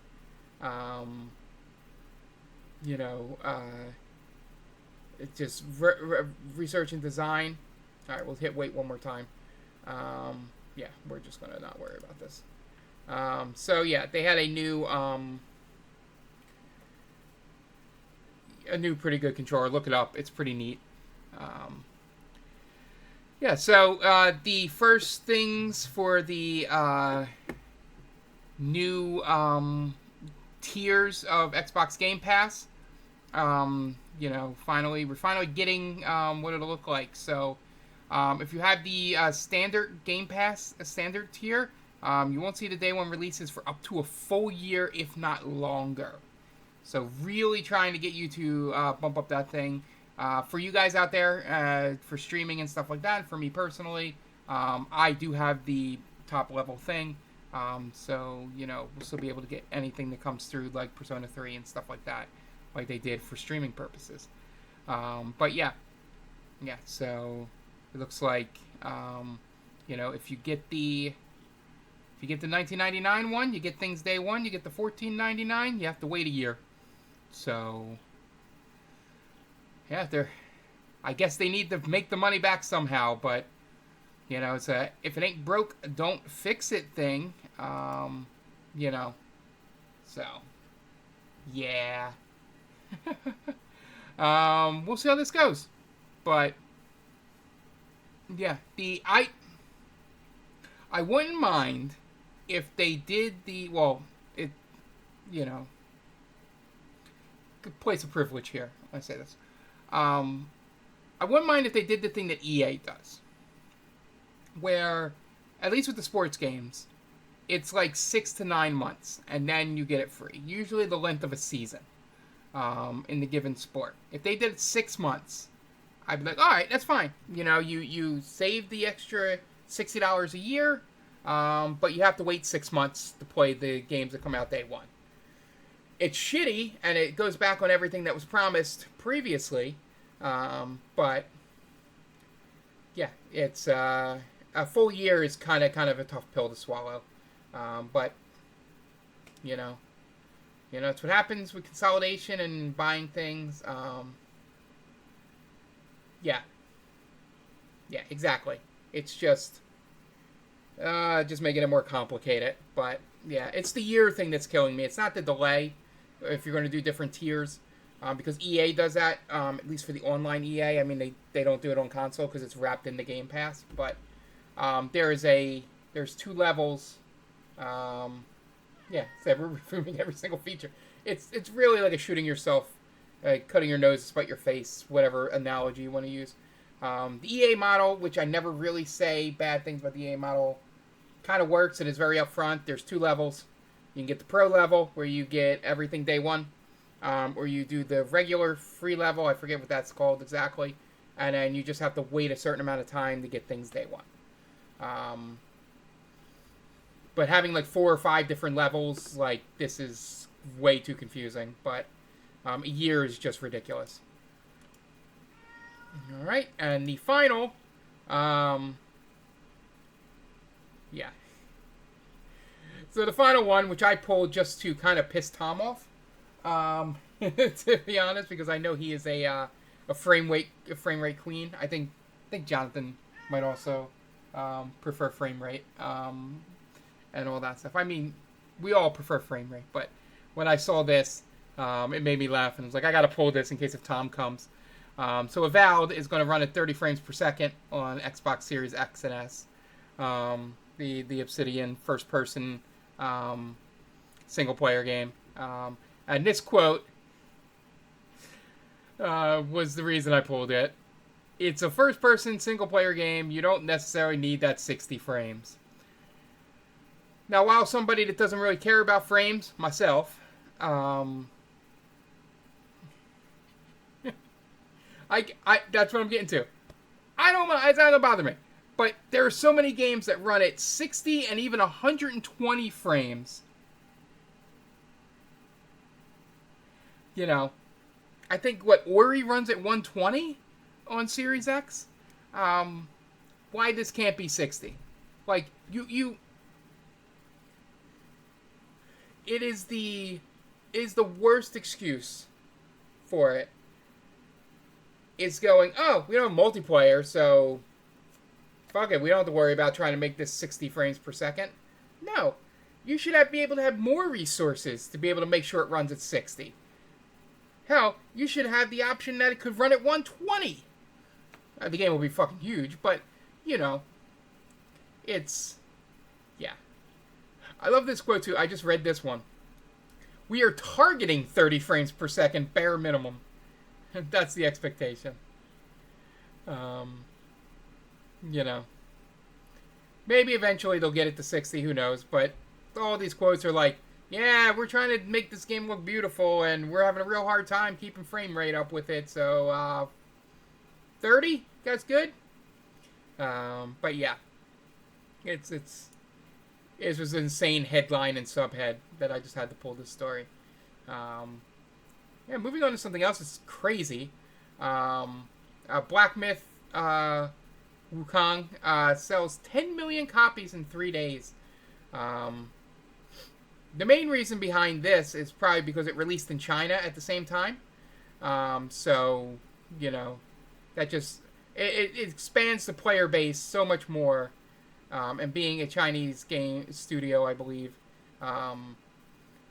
it's just research and design. All right, we'll hit wait one more time. Yeah, we're just gonna not worry about this. So yeah, they had a new pretty good controller. Look it up; it's pretty neat. Yeah, so the first things for the new tiers of Xbox Game Pass. We're finally getting what it'll look like. So, if you have the standard Game Pass, a standard tier, you won't see the day one releases for up to a full year, if not longer. So, really trying to get you to bump up that thing. For you guys out there, for streaming and stuff like that, for me personally, I do have the top level thing. So, we'll still be able to get anything that comes through, like Persona 3 and stuff like that, like they did for streaming purposes. But yeah, so it looks like, if you get the $19.99 one, you get things day one. You get the $14.99, you have to wait a year. So, yeah, I guess they need to make the money back somehow, but, it's a if it ain't broke, don't fix it thing, so, yeah. We'll see how this goes, but, yeah, I wouldn't mind if they did good place of privilege here, I say this. I wouldn't mind if they did the thing that EA does, where, at least with the sports games, it's like 6 to 9 months, and then you get it free. Usually the length of a season, in the given sport. If they did it 6 months, I'd be like, all right, that's fine. You save the extra $60 a year, but you have to wait 6 months to play the games that come out day one. It's shitty, and it goes back on everything that was promised previously, but yeah, it's a full year is kind of a tough pill to swallow, but it's what happens with consolidation and buying things. Yeah, exactly. It's just making it more complicated, but yeah, it's the year thing that's killing me. It's not the delay. If you're going to do different tiers, because EA does that, at least for the online EA. I mean, they don't do it on console because it's wrapped in the Game Pass. But there's 2 levels. So we're removing every single feature. It's really like a shooting yourself, cutting your nose to spite your face, whatever analogy you want to use. The EA model, which I never really say bad things about the EA model, kind of works and is very upfront. There's 2 levels. You can get the pro level, where you get everything day one, or you do the regular free level. I forget what that's called exactly, and then you just have to wait a certain amount of time to get things day one. But having like 4 or 5 different levels, like, this is way too confusing. But a year is just ridiculous. All right, and the final, So the final one, which I pulled just to kind of piss Tom off, to be honest, because I know he is a frame rate queen. I think Jonathan might also prefer frame rate, and all that stuff. I mean, we all prefer frame rate, but when I saw this, it made me laugh, and I was like, I got to pull this in case if Tom comes. So Avowed is going to run at 30 frames per second on Xbox Series X and S. The Obsidian first-person single-player game. And this quote was the reason I pulled it. It's a first-person single-player game. You don't necessarily need that 60 frames. Now, while somebody that doesn't really care about frames, myself, that's what I'm getting to. It's not gonna bother me. But there are so many games that run at 60 and even 120 frames. You know, I think Ori runs at 120 on Series X. Why this can't be 60? Like it is the worst excuse for it. It's going, oh, we don't have multiplayer, so fuck it, we don't have to worry about trying to make this 60 frames per second. No. You should be able to have more resources to be able to make sure it runs at 60. Hell, you should have the option that it could run at 120. The game will be fucking huge, but, you know, it's, yeah. I love this quote, too. I just read this one. We are targeting 30 frames per second, bare minimum. That's the expectation. You know. Maybe eventually they'll get it to 60, who knows. But all these quotes are like, yeah, we're trying to make this game look beautiful, and we're having a real hard time keeping frame rate up with it. So, 30? That's good? But yeah. It was an insane headline and subhead that I just had to pull this story. Yeah, moving on to something else that's crazy. Black Myth Wukong sells 10 million copies in 3 days. The main reason behind this is probably because it released in China at the same time. So, you know, that just... It expands the player base so much more. And being a Chinese game studio, I believe,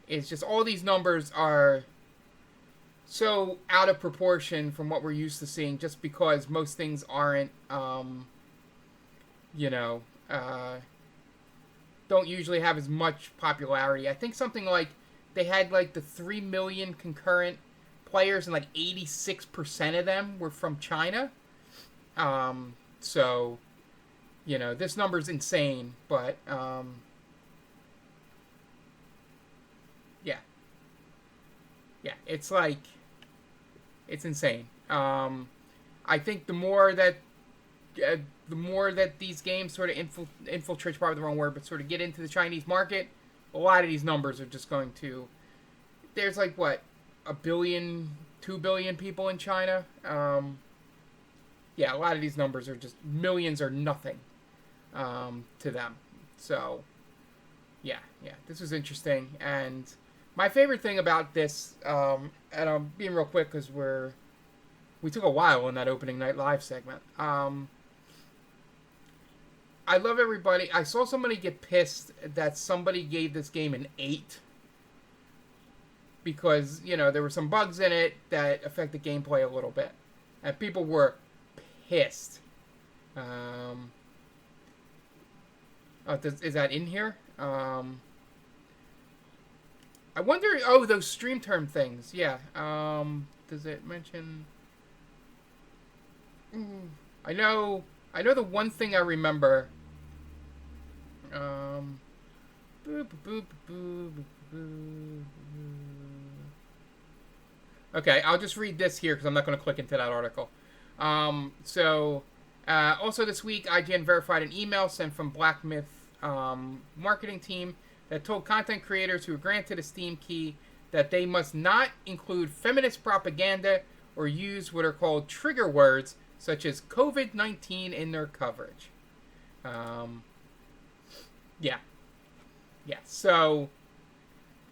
it's just all these numbers are so out of proportion from what we're used to seeing, just because most things aren't, you know, don't usually have as much popularity. I think something like they had like the 3 million concurrent players, and like 86% of them were from China. So, you know, this number's insane, but, yeah. Yeah, it's like, it's insane. I think the more that these games sort of infiltrate, probably the wrong word, but sort of get into the Chinese market, a lot of these numbers are just going to, there's like, what, 1 billion, 2 billion people in China? Yeah, a lot of these numbers are just, millions are nothing to them. So, yeah, this was interesting. And my favorite thing about this, and I'm being real quick because we took a while in that opening night live segment. I love everybody. I saw somebody get pissed that somebody gave this game an 8 because, you know, there were some bugs in it that affected gameplay a little bit. And people were pissed. Is that in here? I wonder... Oh, those stream term things. Yeah. Does it mention... I know the one thing I remember... Okay, I'll just read this here because I'm not going to click into that article. Also this week, IGN verified an email sent from Black Myth marketing team that told content creators who were granted a Steam key that they must not include feminist propaganda or use what are called trigger words such as COVID-19 in their coverage. Yeah. So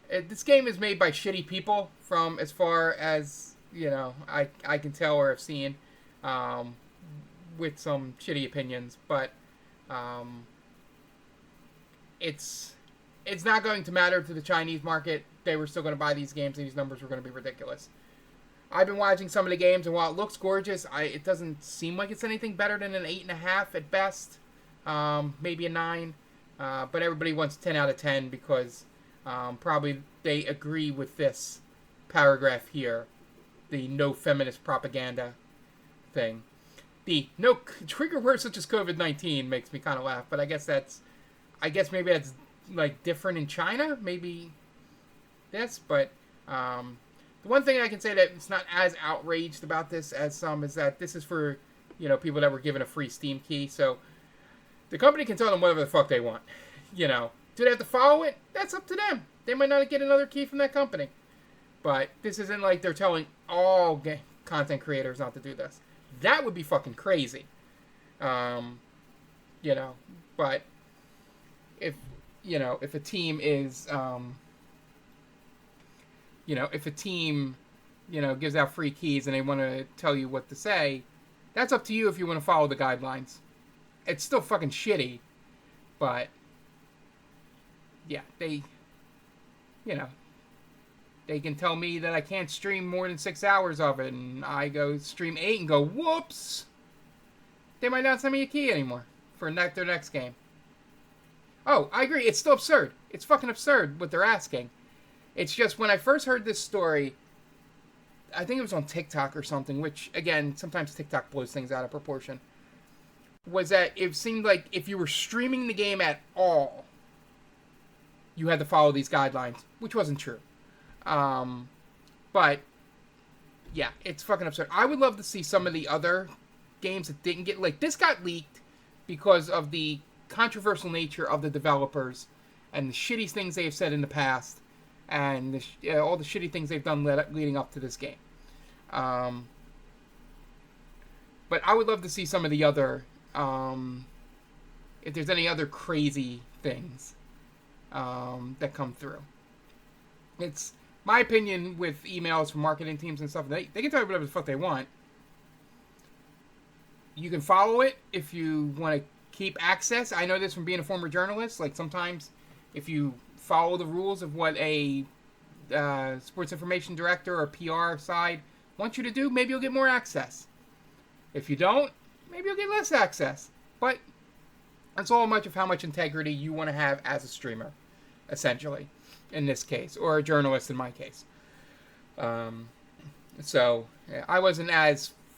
this game is made by shitty people, from as far as, you know, I can tell or have seen, with some shitty opinions, but it's not going to matter to the Chinese market. They were still going to buy these games, and these numbers were going to be ridiculous. I've been watching some of the games, and while it looks gorgeous, it doesn't seem like it's anything better than an 8.5 at best, maybe a 9. But everybody wants 10 out of 10 because Probably they agree with this paragraph here, the no feminist propaganda thing. The no trigger words such as COVID-19 makes me kind of laugh, but I guess maybe that's like different in China, maybe this, but the one thing I can say that it's not as outraged about this as some is that this is for, people that were given a free Steam key, so the company can tell them whatever the fuck they want. Do they have to follow it? That's up to them. They might not get another key from that company. But this isn't like they're telling all content creators not to do this. That would be fucking crazy. But if a team is, if a team, gives out free keys and they want to tell you what to say, that's up to you if you want to follow the guidelines. It's still fucking shitty, but yeah, they can tell me that I can't stream more than 6 hours of it, and I go stream 8 and go, whoops! They might not send me a key anymore for their next game. Oh, I agree, it's still absurd. It's fucking absurd what they're asking. It's just when I first heard this story, I think it was on TikTok or something, which, again, sometimes TikTok blows things out of proportion, was that it seemed like if you were streaming the game at all, you had to follow these guidelines, which wasn't true. But, yeah, it's fucking absurd. I would love to see some of the other games that didn't get leaked. This got leaked because of the controversial nature of the developers and the shitty things they've said in the past and all the shitty things they've done leading up to this game. But I would love to see some of the other, if there's any other crazy things that come through. It's my opinion with emails from marketing teams and stuff. They can tell you whatever the fuck they want. You can follow it if you want to keep access. I know this from being a former journalist. Like sometimes if you follow the rules of what a sports information director or PR side wants you to do, maybe you'll get more access. If you don't, maybe you'll get less access. But it's all much of how much integrity you want to have as a streamer, essentially, in this case, or a journalist in my case. So I wasn't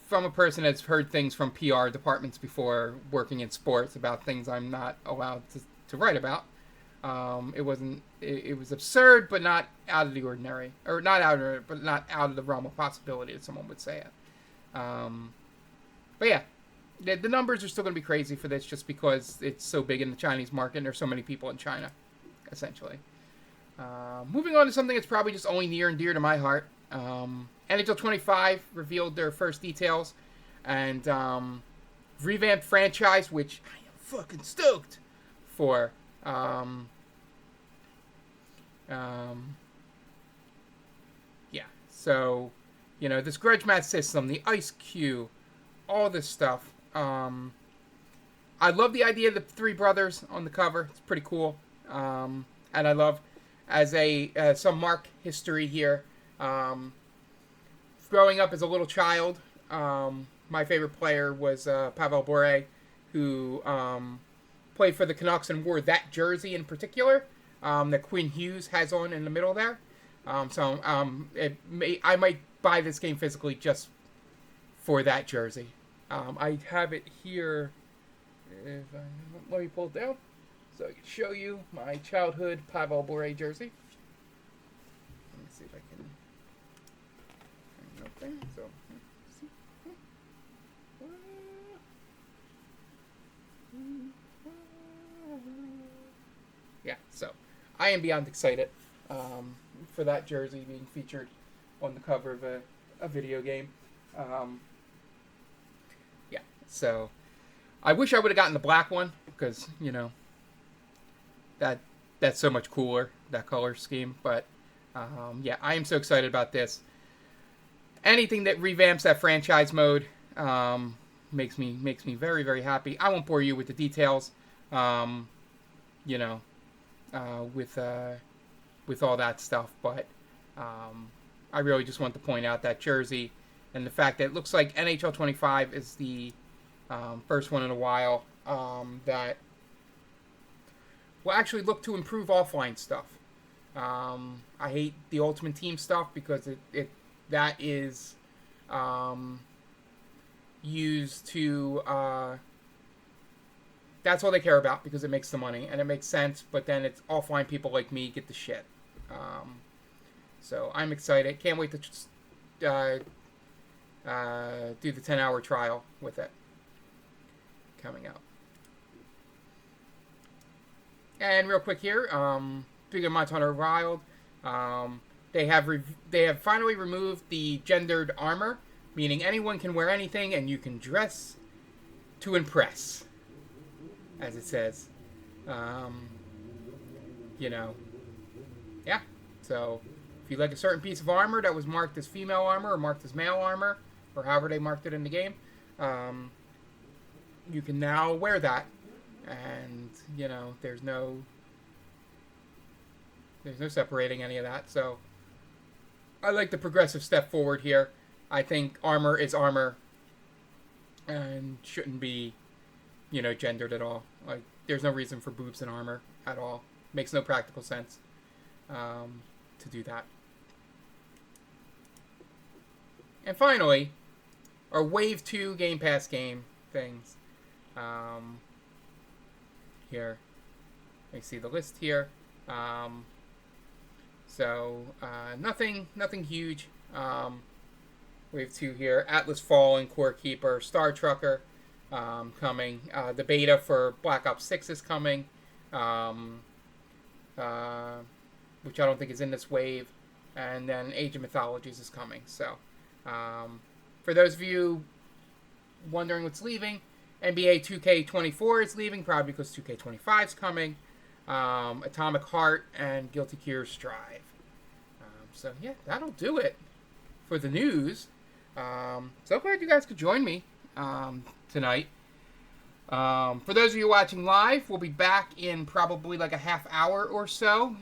from a person that's heard things from PR departments before working in sports about things I'm not allowed to write about. It was absurd, but not out of the ordinary, or not out of, but not out of the realm of possibility that someone would say it. But yeah, the numbers are still going to be crazy for this just because it's so big in the Chinese market and there's so many people in China, essentially. Moving on to something that's probably just only near and dear to my heart. NHL 25 revealed their first details and revamped franchise, which I am fucking stoked for. Yeah, so, this grudge match system, the ice cube, all this stuff. I love the idea of the three brothers on the cover. It's pretty cool. And I love, as some Mark history here, growing up as a little child, my favorite player was Pavel Bure, who played for the Canucks and wore that jersey in particular that Quinn Hughes has on in the middle there. I might buy this game physically just for that jersey. I have it here. Let me pull it down so I can show you my childhood Pavel Bure jersey. Let me see if I can bring it up there. So, yeah, so I am beyond excited for that jersey being featured on the cover of a video game. Yeah, so I wish I would have gotten the black one because, that's so much cooler, that color scheme. But, yeah, I am so excited about this. Anything that revamps that franchise mode makes me very, very happy. I won't bore you with the details, with all that stuff. But I really just want to point out that jersey and the fact that it looks like NHL 25 is the first one in a while that will actually look to improve offline stuff. I hate the Ultimate Team stuff because that is used to that's all they care about because it makes the money and it makes sense. But then it's offline people like me get the shit. So I'm excited. Can't wait to do the 10-hour trial with it coming out. And real quick here, speaking of Monster Hunter Wild, they have finally removed the gendered armor, meaning anyone can wear anything and you can dress to impress, as it says. Yeah. So if you like a certain piece of armor that was marked as female armor or marked as male armor, or however they marked it in the game, you can now wear that. And, there's no separating any of that. So I like the progressive step forward here. I think armor is armor and shouldn't be, gendered at all. Like, there's no reason for boobs in armor at all. Makes no practical sense to do that. And finally, our Wave 2 Game Pass game things. Here. You see the list here. Nothing huge. Wave 2 here. Atlas Fallen, Core Keeper, Star Trucker coming. The beta for Black Ops 6 is coming. Which I don't think is in this wave. And then Age of Mythologies is coming. So, for those of you wondering what's leaving, NBA 2K24 is leaving, probably because 2K25 is coming. Atomic Heart and Guilty Gear Strive. So, yeah, that'll do it for the news. So glad you guys could join me tonight. For those of you watching live, we'll be back in probably like a half hour or so.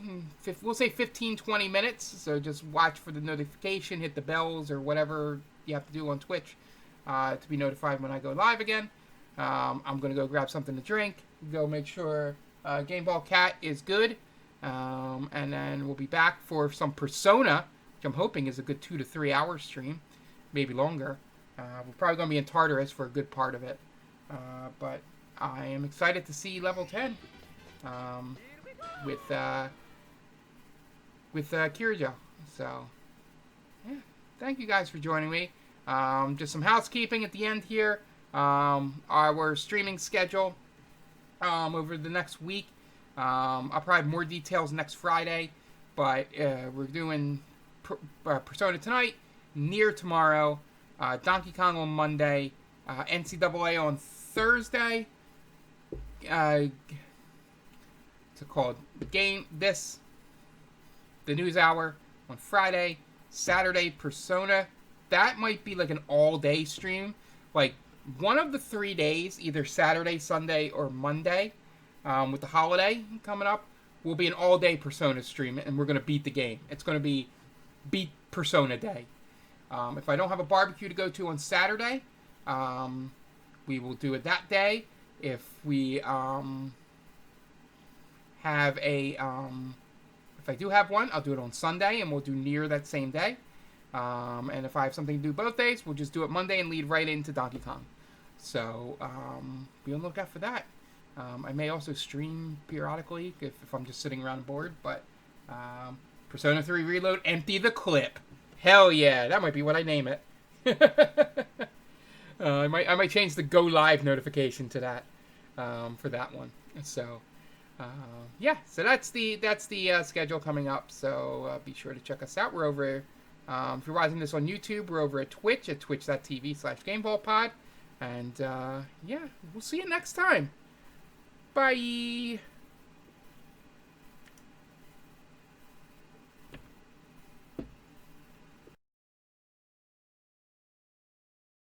We'll say 15-20 minutes. So just watch for the notification, hit the bells, or whatever you have to do on Twitch to be notified when I go live again. I'm going to go grab something to drink, go make sure Game Ball Cat is good, and then we'll be back for some Persona, which I'm hoping is a good 2 to 3 hour stream, maybe longer. We're probably going to be in Tartarus for a good part of it, but I am excited to see level 10 with Kirijo. So, yeah, thank you guys for joining me. Just some housekeeping at the end here. Our streaming schedule over the next week. I'll probably have more details next Friday, but we're doing Persona tonight, Nier tomorrow, Donkey Kong on Monday, NCAA on Thursday. What's it called? The News Hour on Friday, Saturday Persona. That might be like an all-day stream, like one of the 3 days, either Saturday, Sunday, or Monday, with the holiday coming up, will be an all-day Persona stream, and we're going to beat the game. It's going to be beat Persona Day. If I don't have a barbecue to go to on Saturday, we will do it that day. If we have if I do have one, I'll do it on Sunday, and we'll do Nier that same day. And if I have something to do both days, we'll just do it Monday and lead right into Donkey Kong. So, be on the lookout for that. I may also stream periodically if I'm just sitting around bored, but Persona 3 Reload, empty the clip. Hell yeah, that might be what I name it. I might change the go live notification to that for that one. So, yeah, so that's the schedule coming up. So be sure to check us out. We're over. If you're watching this on YouTube, we're over at Twitch at twitch.tv/GameBallPod. And, yeah, we'll see you next time. Bye.